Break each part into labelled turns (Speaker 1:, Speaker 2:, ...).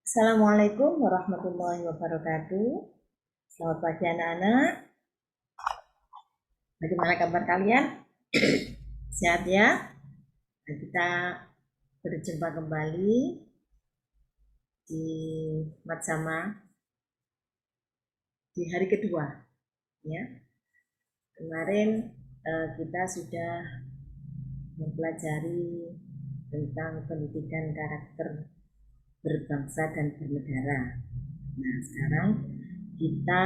Speaker 1: Assalamualaikum warahmatullahi wabarakatuh. Selamat pagi anak-anak. Bagaimana kabar kalian? Sehat ya? Dan kita berjumpa kembali di Matsama di hari kedua. Ya, kemarin kita sudah mempelajari tentang pendidikan karakter berbangsa dan bernegara. Nah, sekarang kita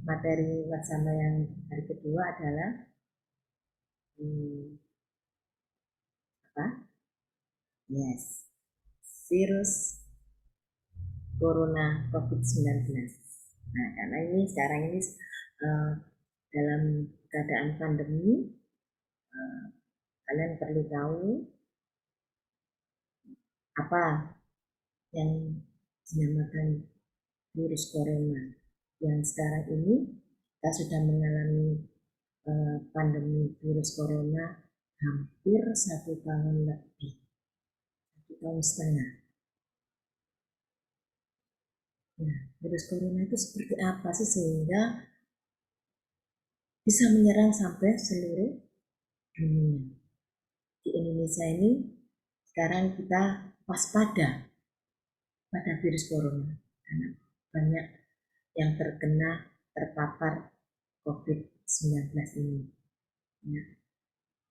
Speaker 1: materi Matsama yang hari kedua adalah apa? Yes, virus corona COVID-19. Nah, karena ini sekarang ini dalam keadaan pandemi, kalian perlu tahu apa yang dinamakan virus corona. Yang sekarang ini kita sudah mengalami pandemi virus corona hampir 1 tahun lebih, 1,5 tahun. Nah, virus corona itu seperti apa sih sehingga bisa menyerang sampai seluruh dunia? Di Indonesia ini sekarang kita waspada pada virus corona karena banyak yang terpapar COVID-19 ini. Ya.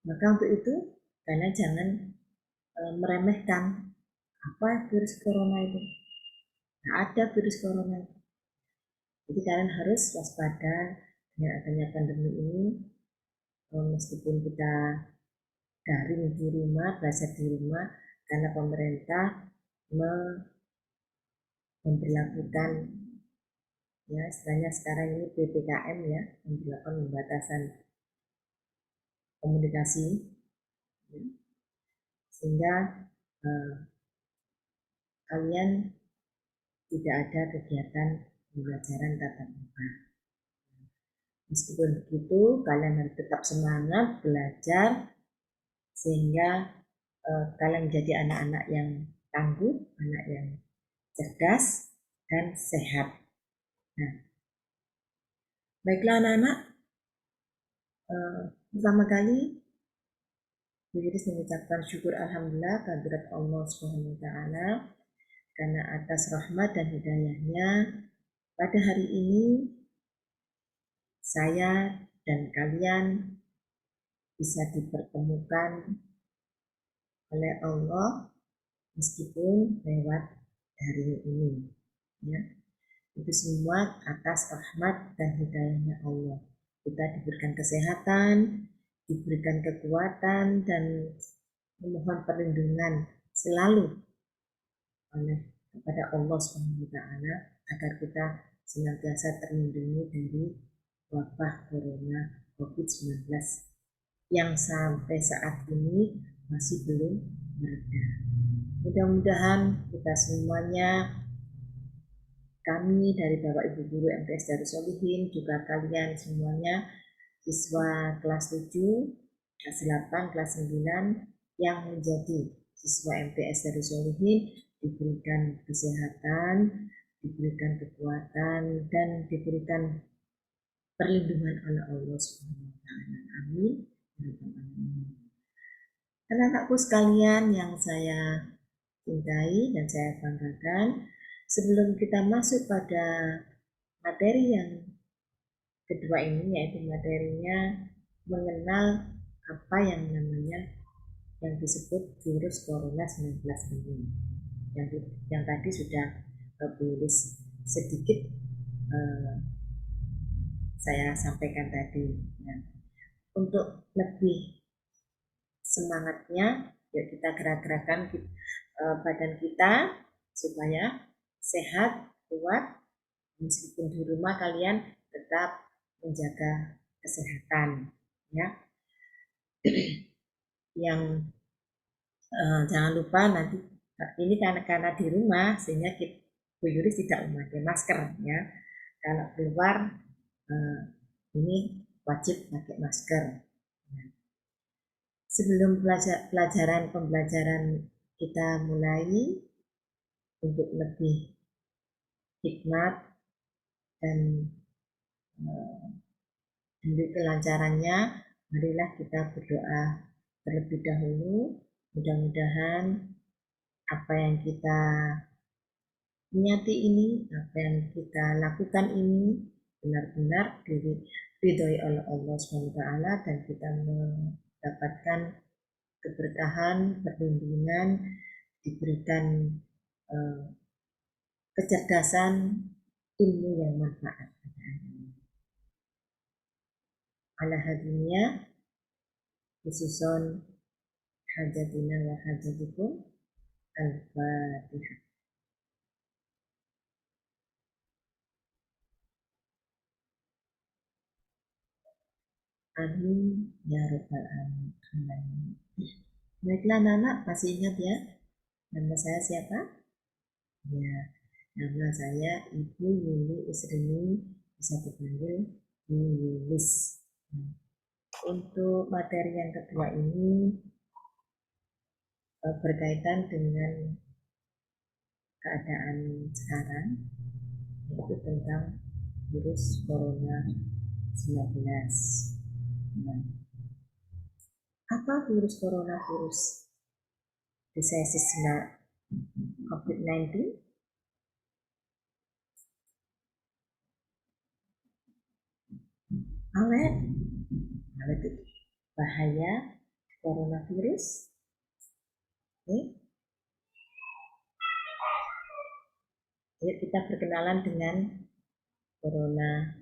Speaker 1: Maka untuk itu kalian jangan meremehkan apa virus corona itu. Nah, ada virus corona. Jadi kalian harus waspada dengan adanya pandemi ini. Meskipun kita daring di rumah, belajar di rumah, karena pemerintah memperlakukan ya istilahnya sekarang ini PPKM ya, memperlakukan pembatasan komunikasi ya, sehingga kalian tidak ada kegiatan pembelajaran tatap muka. Meskipun begitu, kalian harus tetap semangat belajar sehingga kalian menjadi anak-anak yang tangguh, anak yang cerdas dan sehat. Nah, baiklah anak-anak, pertama kali Bu Yuris mengucapkan syukur alhamdulillah kehadirat Allah Subhanahu wa taala karena atas rahmat dan hidayahnya pada hari ini saya dan kalian bisa dipertemukan oleh Allah meskipun lewat daring ini ya. Itu semua atas rahmat dan hidayahnya Allah. Kita diberikan kesehatan, diberikan kekuatan dan memohon perlindungan selalu oleh kepada Allah SWT agar kita senantiasa terlindungi dari wabah corona COVID-19 yang sampai saat ini masih belum mereda. Mudah-mudahan kita semuanya, kami dari Bapak Ibu Guru MTS Darus Sholihin, juga kalian semuanya siswa kelas 7, kelas 8, kelas 9 yang menjadi siswa MTS Darus Sholihin diberikan kesehatan, diberikan kekuatan dan diberikan perlindungan oleh Allah Subhanahu wa taala. Amin. Anak-anakku sekalian yang saya cintai dan saya banggakan, sebelum kita masuk pada materi yang kedua ini, yaitu materinya mengenal apa yang namanya yang disebut virus corona 19 ini, yang tadi sudah tulis sedikit saya sampaikan tadi. Nah, untuk lebih semangatnya, yuk kita gerak-gerakan badan kita supaya sehat, kuat. Meskipun di rumah kalian tetap menjaga kesehatan ya. Yang jangan lupa nanti ini karena di rumah sehingga Bu Yuris tidak memakai masker ya. Kalau keluar ini wajib pakai masker. Sebelum pembelajaran kita mulai untuk lebih hikmat dan demi kelancarannya, marilah kita berdoa terlebih dahulu. Mudah-mudahan apa yang kita niati ini, apa yang kita lakukan ini benar-benar diridhoi oleh Allah SWT, dan kita mendapatkan keberkahan, perlindungan, diberikan kecerdasan, ilmu yang manfaat. Ala hadinya khususon hajatina wa hajatikum al-Fatihah. Amin ya rabbal alamin. Baiklah anak-anak, masih ingat ya nama saya siapa? Ya, nama saya Ibu Yuli Isrini, bisa dipanggil Bu Yulis. Untuk materi yang kedua ini berkaitan dengan keadaan sekarang, yaitu tentang virus corona 19. Nah, apa virus coronavirus disease COVID-19? Awet itu bahaya coronavirus. Oke. Yuk kita berkenalan dengan corona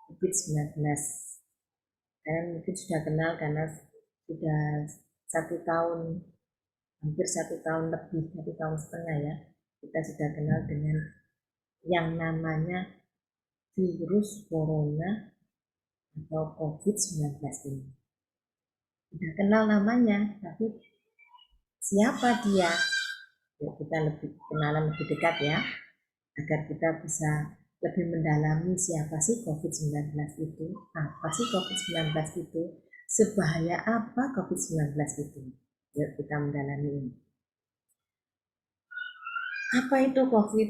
Speaker 1: COVID-19. Kalian mungkin sudah kenal karena sudah 1 tahun, hampir 1 tahun lebih, 1,5 tahun ya, kita sudah kenal dengan yang namanya virus corona atau COVID-19 ini. Sudah kenal namanya, tapi siapa dia? Yuk kita lebih kenalan lebih dekat ya, agar kita bisa lebih mendalami siapa sih COVID-19 itu, apa sih COVID-19 itu, sebahaya apa COVID-19 itu. Yuk kita mendalami ini. Apa itu COVID?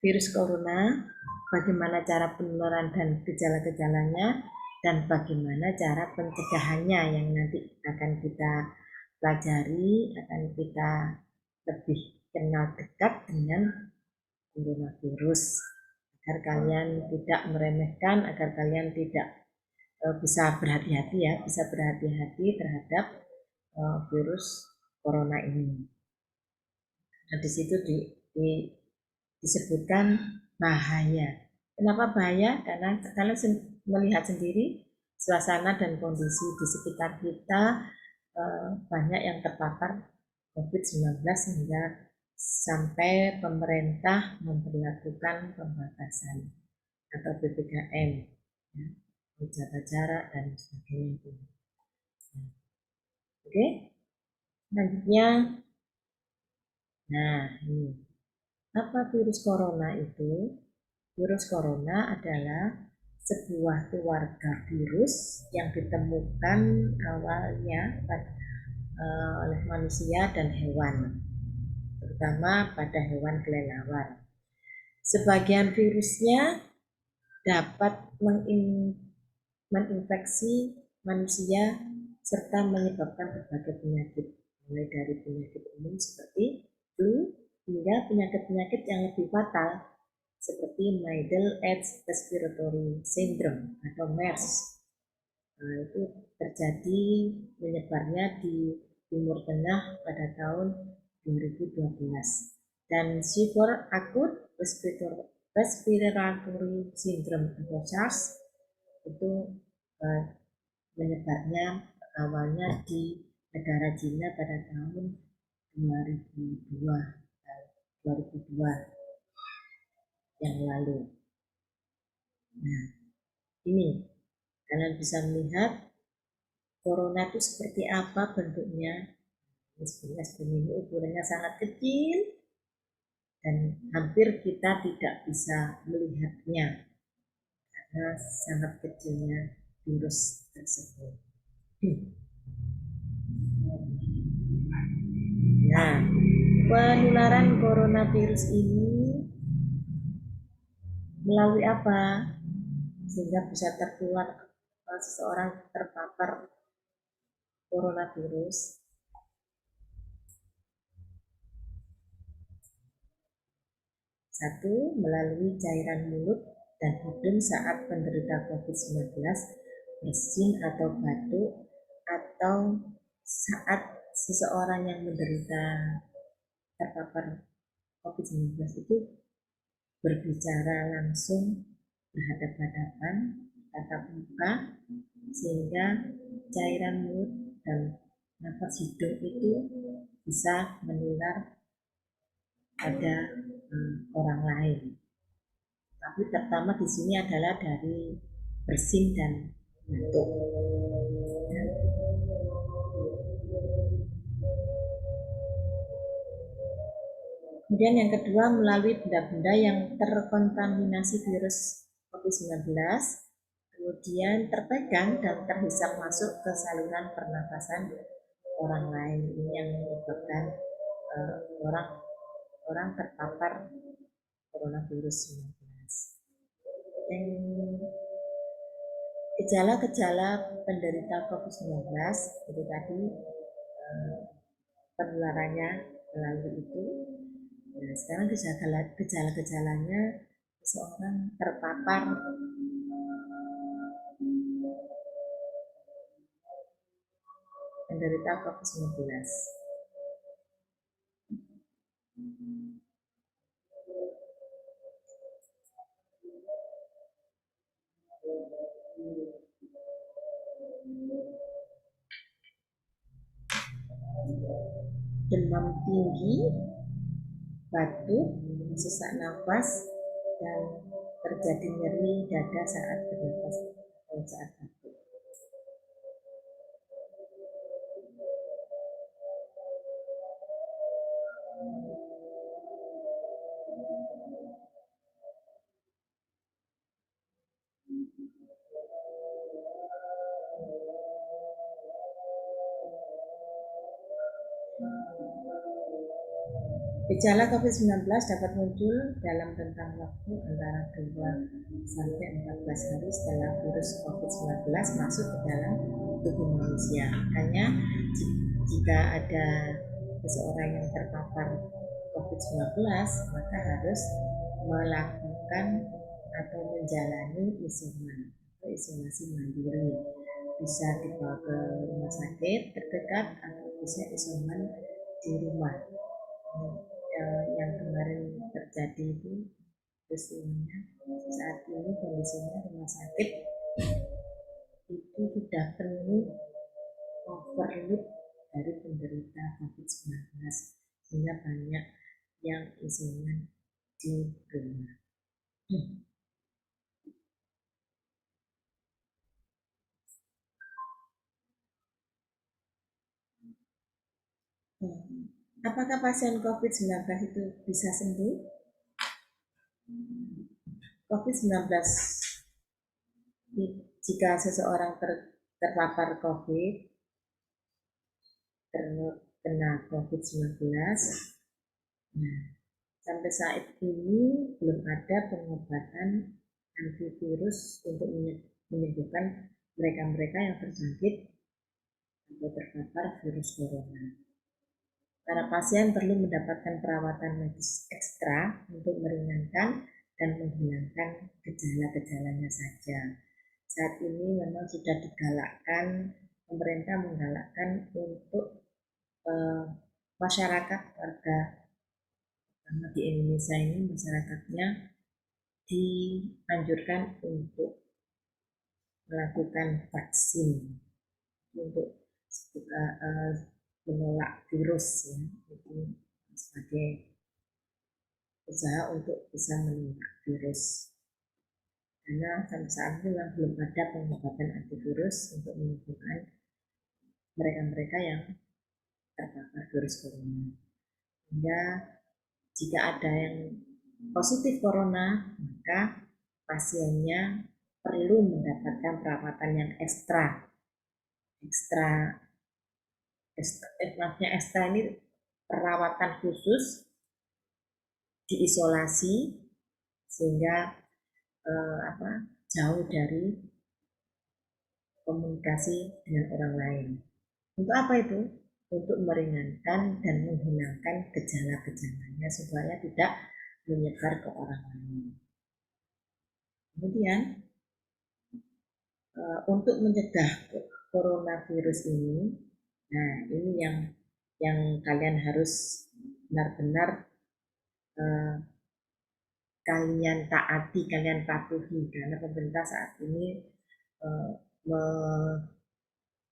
Speaker 1: Virus corona, bagaimana cara penularan dan gejala-gejalanya, dan bagaimana cara pencegahannya yang nanti akan kita pelajari, akan kita lebih kenal dekat dengan coronavirus, agar kalian tidak meremehkan, agar kalian tidak bisa berhati-hati ya, bisa berhati-hati terhadap virus corona ini. Nah, di situ disebutkan bahaya. Kenapa bahaya? Karena kalian melihat sendiri suasana dan kondisi di sekitar kita, banyak yang terpapar COVID-19 sehingga sampai pemerintah memperlakukan pembatasan atau PPKM, ya, menjaga jarak dan sebagainya. Oke, selanjutnya, nah ini apa virus corona itu? Virus corona adalah sebuah keluarga virus yang ditemukan awalnya oleh manusia dan hewan, terutama pada hewan kelelawar. Sebagian virusnya dapat menginfeksi manusia serta menyebabkan berbagai penyakit, mulai dari penyakit umum seperti flu hingga penyakit-penyakit yang lebih fatal seperti Middle Age Respiratory Syndrome atau MERS. Nah, itu terjadi menyebarnya di Timur Tengah pada tahun 2012, dan Severe Acute Respiratory Syndrome atau SARS itu menyebarnya awalnya di negara Cina pada tahun 2002 yang lalu. Nah, ini kalian bisa melihat corona itu seperti apa bentuknya. Sebenarnya ini ukurannya sangat kecil dan hampir kita tidak bisa melihatnya karena sangat kecilnya virus tersebut. Penularan coronavirus ini melalui apa sehingga bisa tertular seseorang terpapar coronavirus? Satu, melalui cairan mulut dan hidung saat penderita COVID-19 bersin atau batuk, atau saat seseorang yang menderita terpapar COVID-19 itu berbicara langsung berhadapan-hadapan tatap muka, sehingga cairan mulut dan nafas hidung itu bisa menular pada orang lain. Tapi pertama di sini adalah dari bersin dan batuk. Kemudian yang kedua, melalui benda-benda yang terkontaminasi virus COVID-19, kemudian terpegang dan terhisap masuk ke saluran pernapasan orang lain. Ini yang menyebabkan orang terpapar coronavirus 19. Gejala-gejala penderita COVID-19 itu tadi penularannya melalui itu. Nah, sekarang gejala-gejalanya seseorang terpapar penderita COVID-19. Demam tinggi, batuk, sesak nafas, dan terjadi nyeri dada saat bernafas atau saat batuk. Gejala COVID-19 dapat muncul dalam rentang waktu antara 2 sampai 14 hari setelah virus COVID-19 masuk ke dalam tubuh manusia. Makanya jika ada seseorang yang terpapar COVID-19, maka harus melakukan atau menjalani isoman atau isolasi mandiri. Bisa dibawa ke rumah sakit terdekat atau bisa isoman di rumah. Yang kemarin terjadi itu peristiwanya saat ini kondisinya rumah sakit itu sudah penuh overload dari penderita COVID-19, sehingga banyak yang isoman di rumah. Apakah pasien COVID-19 itu bisa sembuh? COVID-19, jika seseorang terpapar COVID, terkena COVID-19, nah, sampai saat ini belum ada pengobatan antivirus untuk menyembuhkan mereka-mereka yang terjangkit atau terpapar virus corona. Para pasien perlu mendapatkan perawatan medis ekstra untuk meringankan dan menghilangkan gejala-gejalanya saja. Saat ini memang sudah digalakkan, pemerintah menggalakkan untuk masyarakat warga karena di Indonesia ini masyarakatnya dianjurkan untuk melakukan vaksin untuk menolak virus, ya, itu sebagai usaha untuk bisa menolak virus. Karena sampai saat ini belum ada pengobatan antivirus untuk menyembuhkan mereka-mereka yang terpapar virus corona. Sehingga jika ada yang positif corona, maka pasiennya perlu mendapatkan perawatan yang ekstra ini perawatan khusus, diisolasi sehingga jauh dari komunikasi dengan orang lain. Untuk apa itu? Untuk meringankan dan menghilangkan gejala-gejalanya supaya tidak menyebar ke orang lain. Kemudian untuk mencegah coronavirus ini, nah ini yang kalian harus benar-benar kalian taati, kalian patuhi, karena pemerintah saat ini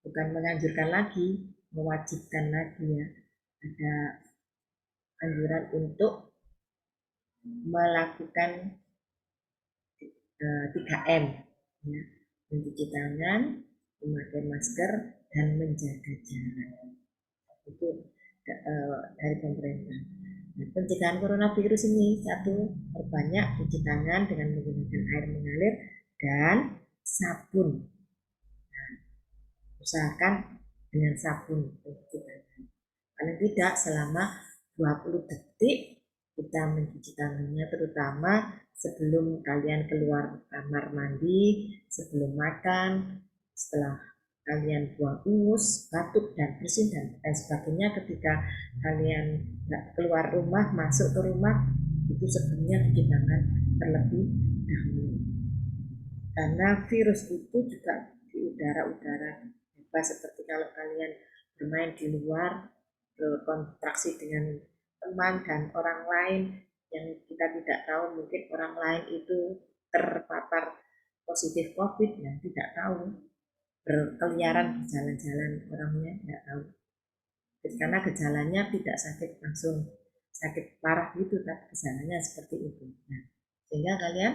Speaker 1: bukan menganjurkan lagi, mewajibkan lagi ya, ada anjuran untuk melakukan 3M ya, mencuci tangan, memakai masker, dan menjaga jarak. Itu dari pemerintah. Nah, pencegahan coronavirus ini satu, perbanyak cuci tangan dengan menggunakan air mengalir dan sabun. Nah, usahakan dengan sabun mencuci tangan. Paling tidak selama 20 detik kita mencuci tangannya, terutama sebelum kalian keluar kamar mandi, sebelum makan, setelah kalian buang ingus, batuk dan bersin dan lain sebagainya. Ketika kalian keluar rumah, masuk ke rumah, itu sebelumnya cuci tangan terlebih dahulu. Karena virus itu juga di udara-udara bebas, seperti kalau kalian bermain di luar, berkontraksi dengan teman dan orang lain yang kita tidak tahu, mungkin orang lain itu terpapar positif COVID yang tidak tahu, berkeliaran di jalan-jalan orangnya tidak tahu, karena gejalanya tidak sakit langsung sakit parah gitu, tapi gejalanya seperti itu. Nah, sehingga kalian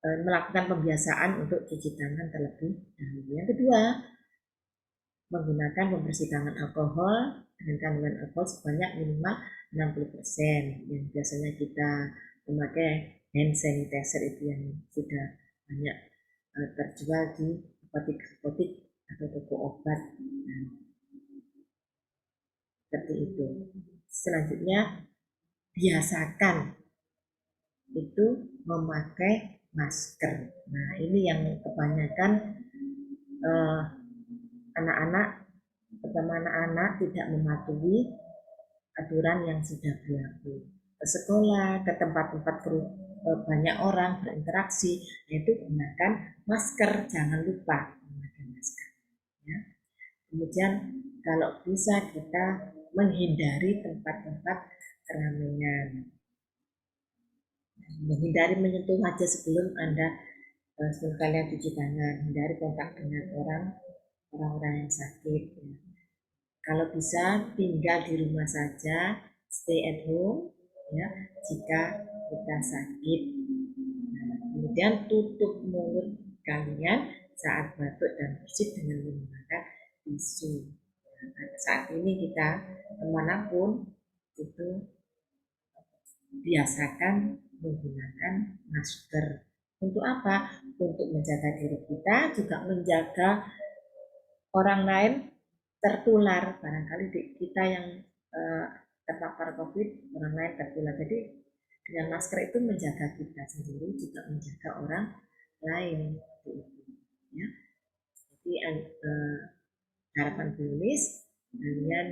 Speaker 1: melakukan pembiasaan untuk cuci tangan terlebih dahulu. Yang kedua, menggunakan pembersih tangan alkohol dengan kandungan alkohol sebanyak minimal 60%, yang biasanya kita memakai hand sanitizer itu yang sudah banyak terjual di apotek-apotek atau toko obat. Nah, seperti itu. Selanjutnya, biasakan itu memakai masker. Nah, ini yang kebanyakan anak-anak, terutama anak-anak tidak mematuhi aturan yang sudah berlaku. Ke sekolah, ke tempat-tempat banyak orang berinteraksi, yaitu gunakan masker, jangan lupa memakai masker. Ya. Kemudian kalau bisa kita menghindari tempat-tempat keramaian, menghindari menyentuh wajah sebelum kalian cuci tangan, hindari kontak dengan orang-orang yang sakit. Ya. Kalau bisa tinggal di rumah saja, stay at home ya, jika kita sakit. Nah, kemudian tutup mulut kalian saat batuk dan bersin dengan menggunakan tisu. Nah, saat ini kita kemanapun itu biasakan menggunakan masker. Untuk apa? Untuk menjaga diri kita, juga menjaga orang lain tertular. Barangkali kita yang terpapar COVID, orang lain tertular. Jadi dengan masker itu menjaga kita sendiri, juga menjaga orang lain. Ya. Jadi harapan tulis kalian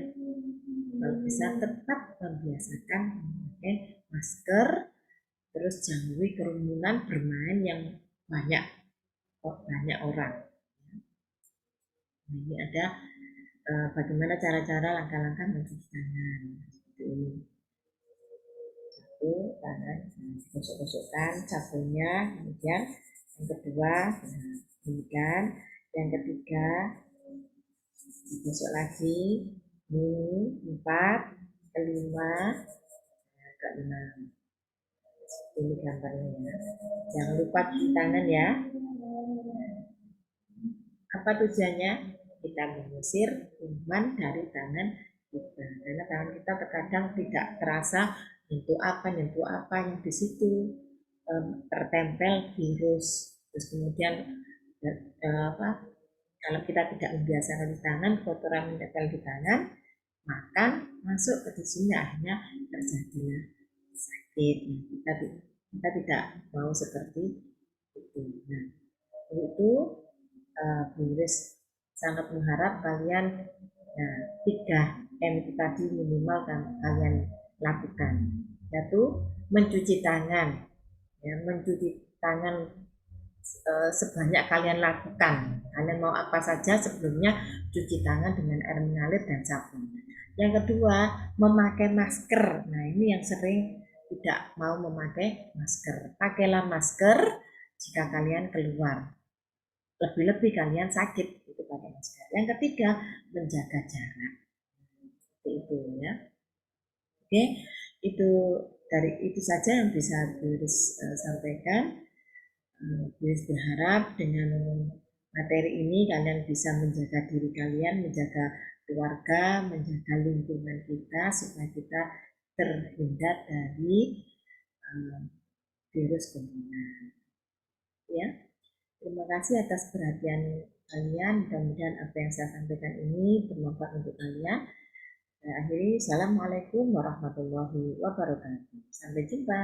Speaker 1: kalau bisa tetap membiasakan memakai masker, terus jauhi kerumunan bermain yang banyak orang. Nah, ini ada bagaimana cara-cara langkah-langkah mencuci tangan seperti ini. Satu, tangan gosok-gosokkan sabunnya, kemudian yang kedua demikian, yang ketiga digosok lagi, ini 4, kelima, keenam. Ini gambarnya. Jangan lupa cuci tangan ya. Apa tujuannya? Kita mengusir kuman dari tangan kita, karena tangan kita terkadang tidak terasa nyentuh apa yang di situ tertempel virus, terus kemudian Kalau kita tidak membiasakan di tangan, kotoran menempel di tangan, maka masuk ke tisu akhirnya terjadilah sakit. Nah, kita tidak mau seperti itu. Nah, itu Bu Iris sangat mengharap kalian, nah, 3M itu tadi minimal kalian lakukan, yaitu mencuci tangan, ya, mencuci tangan sebanyak kalian lakukan. Kalian mau apa saja sebelumnya cuci tangan dengan air mengalir dan sabun. Yang kedua, memakai masker. Nah, ini yang sering tidak mau memakai masker. Pakailah masker jika kalian keluar. Lebih-lebih kalian sakit itu pakai masker. Yang ketiga, menjaga jarak. Seperti itu ya. Oke, itu dari itu saja yang bisa Iris sampaikan. Iris berharap dengan materi ini kalian bisa menjaga diri kalian, menjaga keluarga, menjaga lingkungan kita supaya kita terhindar dari virus corona. Ya, terima kasih atas perhatian kalian. Mudah-mudahan apa yang saya sampaikan ini bermanfaat untuk kalian. Saya akhiri, Assalamualaikum warahmatullahi wabarakatuh. Sampai jumpa.